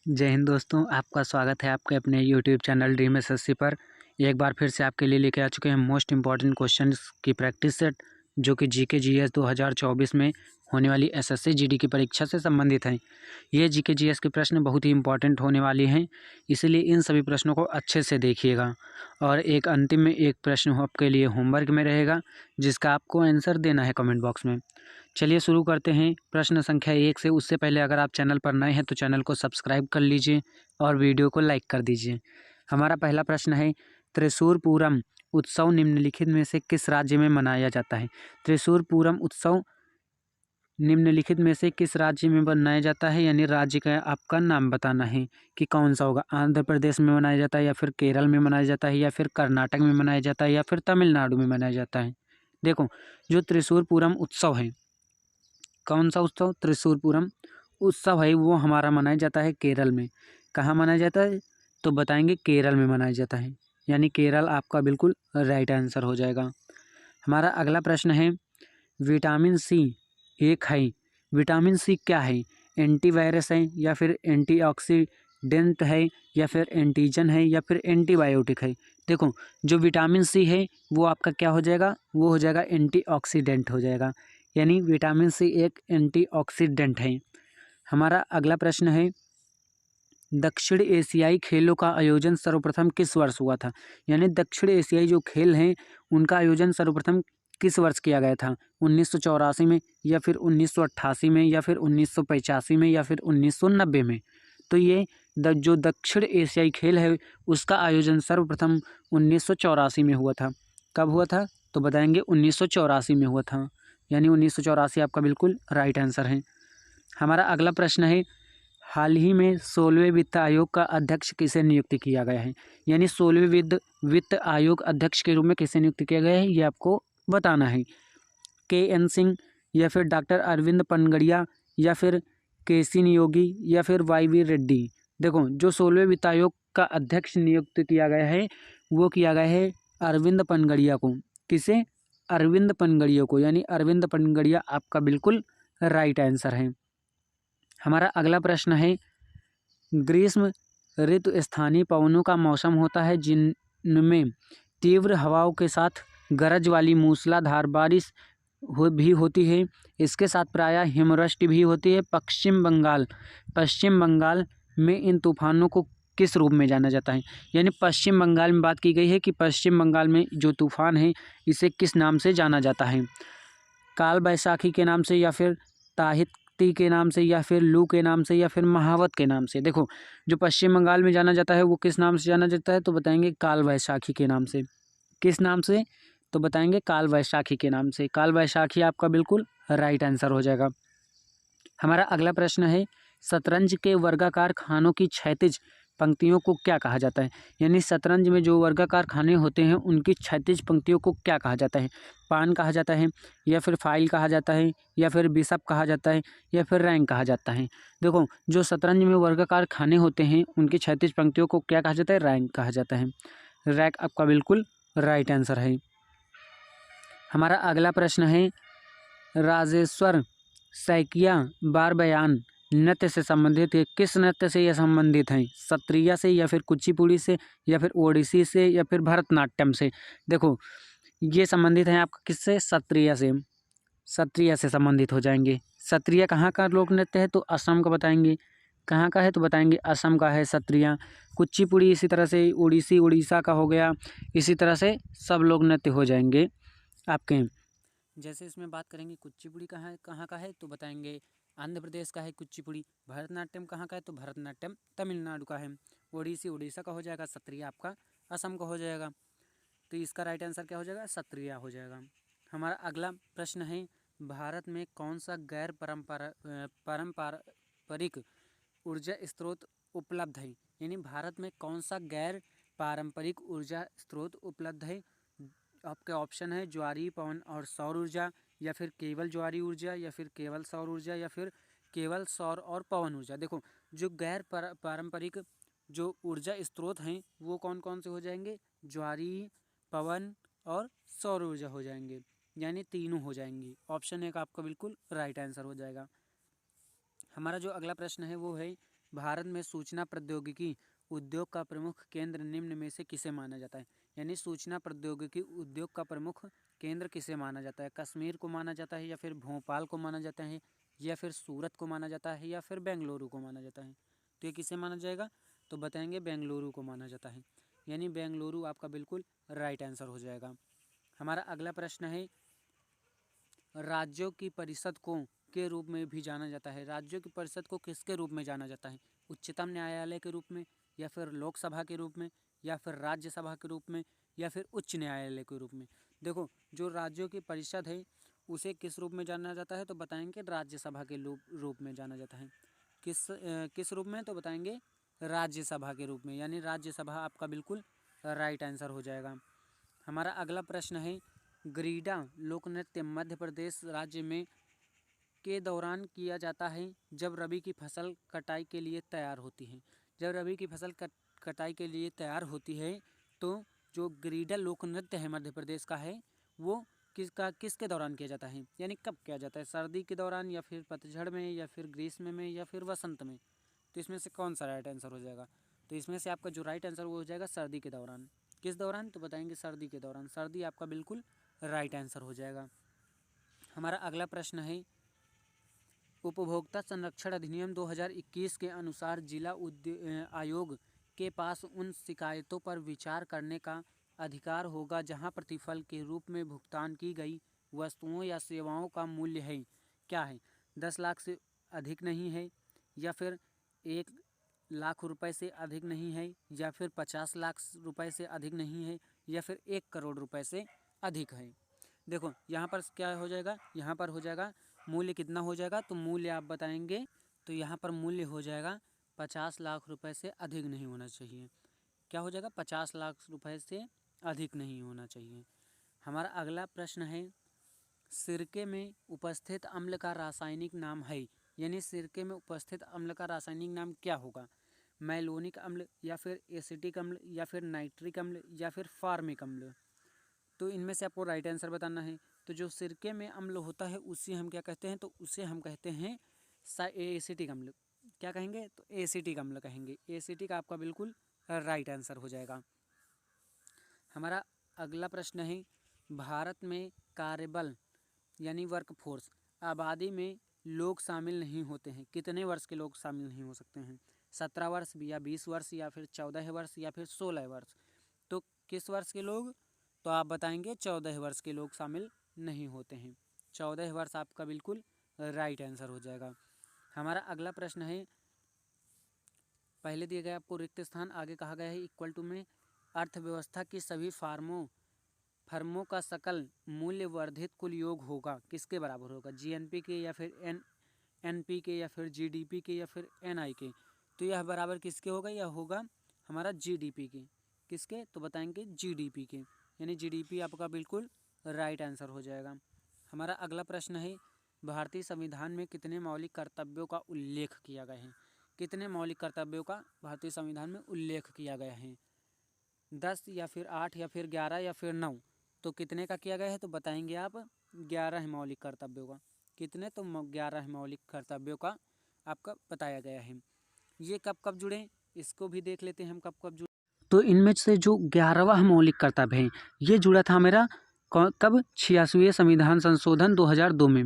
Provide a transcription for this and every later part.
जय हिंद दोस्तों, आपका स्वागत है आपके अपने यूट्यूब चैनल ड्रीम एसएससी पर। एक बार फिर से आपके लिए लेके आ चुके हैं मोस्ट इंपॉर्टेंट क्वेश्चंस की प्रैक्टिस सेट, जो कि जीके जीएस 2024 में होने वाली एसएससी जीडी की परीक्षा से संबंधित हैं। ये जीके जीएस के प्रश्न बहुत ही इंपॉर्टेंट होने वाले हैं, इसलिए इन सभी प्रश्नों को अच्छे से देखिएगा। और एक अंतिम में एक प्रश्न आपके लिए होमवर्क में रहेगा, जिसका आपको आंसर देना है कमेंट बॉक्स में। चलिए शुरू करते हैं प्रश्न संख्या 1 से। उससे पहले अगर आप चैनल पर नए हैं तो चैनल को सब्सक्राइब कर लीजिए और वीडियो को लाइक कर दीजिए। हमारा पहला प्रश्न है, त्रिशूर पूरम उत्सव निम्नलिखित में से किस राज्य में मनाया जाता है? त्रिशूर पूरम उत्सव निम्नलिखित में से किस राज्य में मनाया जाता है, यानी राज्य का आपका नाम बताना है कि कौन सा होगा। आंध्र प्रदेश में मनाया जाता है, या फिर केरल में मनाया जाता है, या फिर कर्नाटक में मनाया जाता है, या फिर तमिलनाडु में मनाया जाता है। देखो, जो त्रिशूर पूरम उत्सव है, कौन सा उत्सव? त्रिशूर पूरम उत्सव है, वो हमारा मनाया जाता है केरल में। कहाँ मनाया जाता है? तो बताएंगे केरल में मनाया जाता है, यानी केरल आपका बिल्कुल राइट आंसर हो जाएगा। हमारा अगला प्रश्न है, विटामिन सी एक है, विटामिन सी क्या है? एंटीवायरस है, या फिर एंटीऑक्सीडेंट है, या फिर एंटीजन है, या फिर एंटीबायोटिक है? देखो, जो विटामिन सी है वो आपका क्या हो जाएगा? वो हो जाएगा एंटीऑक्सीडेंट हो जाएगा, यानी विटामिन सी एक एंटीऑक्सीडेंट है। हमारा अगला प्रश्न है, दक्षिण एशियाई खेलों का आयोजन सर्वप्रथम किस वर्ष हुआ था? यानी दक्षिण एशियाई जो खेल हैं उनका आयोजन सर्वप्रथम किस वर्ष किया गया था? 1984 में, या फिर 1988 में, या फिर 1985 में, या फिर 1990 में? तो ये जो दक्षिण एशियाई खेल है उसका आयोजन सर्वप्रथम 1984 में हुआ था। कब हुआ था? तो बताएंगे 1984 में हुआ था, यानी 1984 आपका बिल्कुल राइट आंसर है। हमारा अगला प्रश्न है, हाल ही में 16वें वित्त आयोग का अध्यक्ष किसे नियुक्त किया गया है? यानी 16वें वित्त आयोग अध्यक्ष के रूप में किसे नियुक्त किया गया है, ये आपको बताना है। KN सिंह, या फिर डॉक्टर अरविंद पनगड़िया, या फिर KC नियोगी, या फिर YV रेड्डी? देखो, जो 16वें वित्त आयोग का अध्यक्ष नियुक्त किया गया है वो किया गया है अरविंद पनगड़िया को। किसे? अरविंद पनगड़िया को, यानी अरविंद पनगड़िया आपका बिल्कुल राइट आंसर है। हमारा अगला प्रश्न है, ग्रीष्म ऋतु स्थानीय पवनों का मौसम होता है जिनमें तीव्र हवाओं के साथ गरज वाली मूसलाधार बारिश भी होती है। इसके साथ प्रायः हिमवृष्टि भी होती है। पश्चिम बंगाल में इन तूफानों को किस रूप में जाना जाता है? यानी पश्चिम बंगाल में बात की गई है कि पश्चिम बंगाल में जो तूफान है इसे किस नाम से जाना जाता है? काल बैसाखी के नाम से, या फिर ताहिती के नाम से, या फिर लू के नाम से, या फिर महावत के नाम से? देखो, जो पश्चिम बंगाल में जाना जाता है वो किस नाम से जाना जाता है? तो बताएंगे काल वैशाखी के नाम से। किस नाम से? तो बताएंगे काल वैशाखी के नाम से। काल वैशाखी आपका बिल्कुल राइट आंसर हो जाएगा। हमारा अगला प्रश्न है, शतरंज के वर्गाकार खानों की क्षैतिज पंक्तियों को क्या कहा जाता है? यानी शतरंज में जो वर्गाकार खाने होते हैं उनकी क्षैतिज पंक्तियों को क्या कहा जाता है? पान कहा जाता है, या फिर फाइल कहा जाता है, या फिर बिशप कहा जाता है, या फिर रैंक कहा जाता है? देखो, जो शतरंज में वर्गाकार खाने होते हैं उनकी क्षैतिज पंक्तियों को क्या कहा जाता है? रैंक कहा जाता है। रैंक आपका बिल्कुल राइट आंसर है। हमारा अगला प्रश्न है, राजेश्वर सैकिया बार बयान नृत्य से संबंधित है। किस नृत्य से यह संबंधित हैं? सत्रिया से, या फिर कुचिपुड़ी से, या फिर ओडिसी से, या फिर भरतनाट्यम से? देखो, ये संबंधित हैं आपका किससे? सत्रिया से। सत्रिया से संबंधित हो जाएंगे। सत्रिया कहाँ का लोक नृत्य है? तो असम का बताएंगे। कहाँ का है? तो बताएंगे असम का है सत्रिया। कुचिपुड़ी इसी तरह से ओडिसी उड़ीसा का हो गया। इसी तरह से सब लोग नृत्य हो जाएंगे आपके। जैसे इसमें बात करेंगे कुचिपुड़ी कहाँ का है? तो बताएंगे आंध्र प्रदेश का है कुचिपुड़ी। भरतनाट्यम कहाँ का है? तो भरतनाट्यम तमिलनाडु का है। ओडिसी उड़ीसा का हो जाएगा। सत्रिया आपका असम का हो जाएगा। तो इसका राइट आंसर क्या हो जाएगा? सत्रिया हो जाएगा। हमारा अगला प्रश्न है, भारत में कौन सा गैर पारंपरिक ऊर्जा स्रोत उपलब्ध है? यानी भारत में कौन सा गैर पारंपरिक ऊर्जा स्रोत उपलब्ध है? आपके ऑप्शन है ज्वारीय, पवन और सौर ऊर्जा, या फिर केवल ज्वारीय ऊर्जा, या फिर केवल सौर ऊर्जा, या फिर केवल सौर और पवन ऊर्जा। देखो, जो गैर पारंपरिक जो ऊर्जा स्रोत हैं वो कौन कौन से हो जाएंगे? ज्वारीय, पवन और सौर ऊर्जा हो जाएंगे, यानी तीनों हो जाएंगी। ऑप्शन एक आपका बिल्कुल राइट आंसर हो जाएगा। हमारा जो अगला प्रश्न है वो है, भारत में सूचना प्रौद्योगिकी उद्योग का प्रमुख केंद्र निम्न में से किसे माना जाता है? यानी सूचना प्रौद्योगिकी उद्योग का प्रमुख केंद्र किसे माना जाता है? कश्मीर को माना जाता है, या फिर भोपाल को माना जाता है, या फिर सूरत को माना जाता है, या फिर बेंगलुरु को माना जाता है? तो ये किसे माना जाएगा? तो बताएंगे बेंगलुरु को माना जाता है, यानी बेंगलुरु आपका बिल्कुल राइट आंसर हो जाएगा। हमारा अगला प्रश्न है, राज्यों की परिषद को के रूप में भी जाना जाता है। राज्यों की परिषद को किसके रूप में जाना जाता है? उच्चतम न्यायालय के रूप में, या फिर लोकसभा के रूप में, या फिर राज्यसभा के रूप में, या फिर उच्च न्यायालय के रूप में? देखो, जो राज्यों की परिषद है उसे किस रूप में जाना जाता है? तो बताएंगे राज्यसभा के रूप में जाना जाता है। किस रूप में? तो बताएंगे राज्यसभा के रूप में, यानी राज्यसभा आपका बिल्कुल राइट आंसर हो जाएगा। हमारा अगला प्रश्न है, ग्रीडा लोक नृत्य मध्य प्रदेश राज्य में के दौरान किया जाता है जब रबी की फसल कटाई के लिए तैयार होती है। जब रबी की फसल कटाई के लिए तैयार होती है तो जो ग्रीडा लोक नृत्य है मध्य प्रदेश का है वो किसके दौरान किया जाता है? यानी कब किया जाता है? सर्दी के दौरान, या फिर पतझड़ में, या फिर ग्रीष्म में, या फिर वसंत में? तो इसमें से कौन सा राइट आंसर हो जाएगा? तो इसमें से आपका जो राइट आंसर वो हो जाएगा सर्दी के दौरान। किस दौरान? तो बताएंगे सर्दी के दौरान। सर्दी आपका बिल्कुल राइट आंसर हो जाएगा। हमारा अगला प्रश्न है, उपभोक्ता संरक्षण अधिनियम 2021 के अनुसार जिला आयोग के पास उन शिकायतों पर विचार करने का अधिकार होगा जहां प्रतिफल के रूप में भुगतान की गई वस्तुओं या सेवाओं का मूल्य है, क्या है? 10 लाख से अधिक नहीं है, या फिर 1 लाख रुपए से अधिक नहीं है, या फिर 50 लाख रुपए से अधिक नहीं है, या फिर 1 करोड़ रुपए से अधिक है? देखो, यहाँ पर क्या हो जाएगा? यहाँ पर हो जाएगा मूल्य कितना हो जाएगा? तो मूल्य आप बताएंगे। तो यहाँ पर मूल्य हो जाएगा 50 लाख रुपए से अधिक नहीं होना चाहिए। क्या हो जाएगा? 50 लाख रुपए से अधिक नहीं होना चाहिए। हमारा अगला प्रश्न है, सिरके में उपस्थित अम्ल का रासायनिक नाम है। यानी सिरके में उपस्थित अम्ल का रासायनिक नाम क्या होगा? मैलोनिक अम्ल, या फिर एसिटिक अम्ल, या फिर नाइट्रिक अम्ल, या फिर फार्मिक अम्ल? तो इनमें से आपको राइट आंसर बताना है। तो जो सिरके में अम्ल होता है उसे हम क्या कहते हैं? तो उसे हम कहते हैं एसिटिक अम्ल। क्या कहेंगे? तो एसिटिक अम्ल कहेंगे। एसिटिक आपका बिल्कुल राइट आंसर हो जाएगा। हमारा अगला प्रश्न है, भारत में कार्यबल यानी वर्कफोर्स आबादी में लोग शामिल नहीं होते हैं। कितने वर्ष के लोग शामिल नहीं हो सकते हैं? 17 वर्ष, या 20 वर्ष, या फिर 14 वर्ष, या फिर 16 वर्ष? तो किस वर्ष के लोग? तो आप बताएंगे 14 वर्ष के लोग शामिल नहीं होते हैं। 14 वर्ष आपका बिल्कुल राइट आंसर हो जाएगा। हमारा अगला प्रश्न है, पहले दिए गए आपको रिक्त स्थान आगे कहा गया है इक्वल टू में अर्थव्यवस्था की सभी फर्मों का सकल मूल्य वर्धित कुल योग होगा किसके बराबर होगा? जीएनपी के, या फिर एनपी के, या फिर जीडीपी के, या फिर एनआई के? तो यह बराबर किसके होगा? यह होगा हमारा जीडीपी के। किसके? तो बताएंगे जीडीपी के, यानी जीडीपी आपका बिल्कुल राइट आंसर हो जाएगा। हमारा अगला प्रश्न है, भारतीय संविधान में कितने मौलिक कर्तव्यों का उल्लेख किया गया है? कितने मौलिक कर्तव्यों का भारतीय संविधान में उल्लेख किया गया है? 10, या फिर 8, या फिर 11, या फिर 9? तो कितने का किया गया है? तो बताएंगे आप 11 मौलिक कर्तव्यों का। कितने? तो 11 मौलिक कर्तव्यों का आपका बताया गया है। ये कब कब जुड़े इसको भी देख लेते हैं हम, कब कब जुड़े। तो इनमें से जो 11वां मौलिक कर्तव्य है ये जुड़ा था मेरा कब? 86वें संविधान संशोधन 2002 में।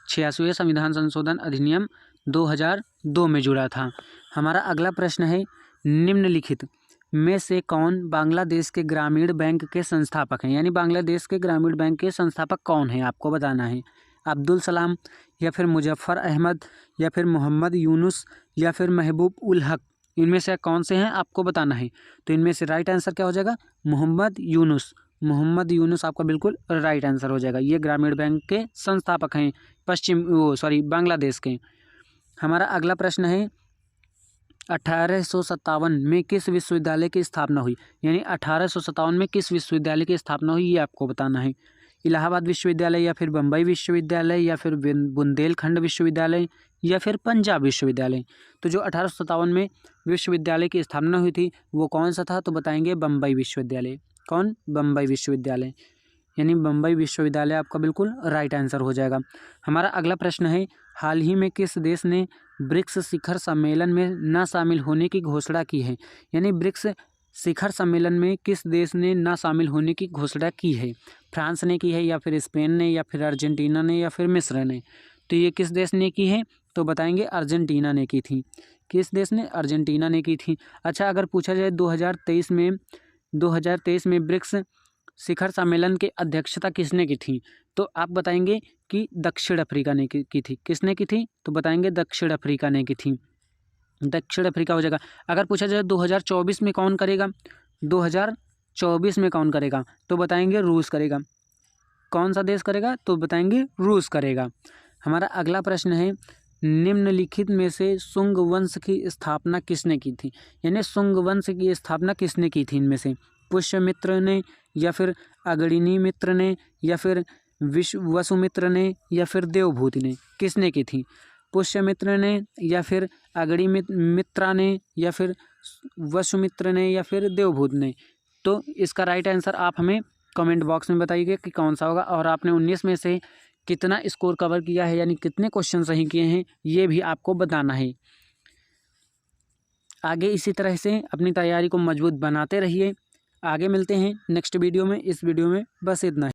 86वें संविधान संशोधन अधिनियम 2002 में जुड़ा था। हमारा अगला प्रश्न है, निम्नलिखित में से कौन बांग्लादेश के ग्रामीण बैंक के संस्थापक हैं? यानी बांग्लादेश के ग्रामीण बैंक के संस्थापक कौन है आपको बताना है। अब्दुल सलाम, या फिर मुजफ्फर अहमद, या फिर मोहम्मद यूनुस, या फिर महबूब उल हक? इनमें से कौन से हैं आपको बताना है। तो इनमें से राइट आंसर क्या हो जाएगा? मोहम्मद यूनुस। मोहम्मद यूनुस आपका बिल्कुल राइट आंसर हो जाएगा। ये ग्रामीण बैंक के संस्थापक हैं बांग्लादेश के। हमारा अगला प्रश्न है, 1857 में किस विश्वविद्यालय की स्थापना हुई? यानी 1857 में किस विश्वविद्यालय की स्थापना हुई ये आपको बताना है। इलाहाबाद विश्वविद्यालय, या फिर बम्बई विश्वविद्यालय, या फिर बुंदेलखंड विश्वविद्यालय, या फिर पंजाब विश्वविद्यालय? तो जो 1857 में विश्वविद्यालय की स्थापना हुई थी वो कौन सा था? तो बताएंगे बम्बई विश्वविद्यालय। कौन? बम्बई विश्वविद्यालय, यानी बम्बई विश्वविद्यालय आपका बिल्कुल राइट आंसर हो जाएगा। हमारा अगला प्रश्न है, हाल ही में किस देश ने ब्रिक्स शिखर सम्मेलन में न शामिल होने की घोषणा की है? यानी ब्रिक्स शिखर सम्मेलन में किस देश ने न शामिल होने की घोषणा की है? फ्रांस ने की है, या फिर स्पेन ने, या फिर अर्जेंटीना ने, या फिर मिस्र ने? तो ये किस देश ने की है? तो बताएंगे अर्जेंटीना ने की थी। किस देश ने? अर्जेंटीना ने की थी। अच्छा, अगर पूछा जाए 2023 में ब्रिक्स शिखर सम्मेलन की अध्यक्षता किसने की थी? तो आप बताएंगे कि दक्षिण अफ्रीका ने की थी। किसने की थी? तो बताएंगे दक्षिण अफ्रीका ने की थी। दक्षिण अफ्रीका हो जाएगा। अगर पूछा जाए 2024 में कौन करेगा? 2024 में कौन करेगा? तो बताएंगे रूस करेगा। कौन सा देश करेगा? तो बताएंगे रूस करेगा। हमारा अगला प्रश्न है, निम्नलिखित में से शुंग वंश की स्थापना किसने की थी? यानी शुंग वंश की स्थापना किसने की थी? इनमें से पुष्यमित्र ने, या फिर अगणिनी मित्र ने, या फिर वसुमित्र ने, या फिर देवभूति ने? किसने की थी? पुष्यमित्र ने, या फिर मित्रा ने, या फिर वसुमित्र ने, या फिर देवभूति ने? तो इसका राइट आंसर आप हमें कमेंट बॉक्स में बताइए कि कौन सा होगा। और आपने 19 में से कितना स्कोर कवर किया है, यानी कितने क्वेश्चन सही किए हैं, ये भी आपको बताना है। आगे इसी तरह से अपनी तैयारी को मजबूत बनाते रहिए। आगे मिलते हैं नेक्स्ट वीडियो में। इस वीडियो में बस इतना ही।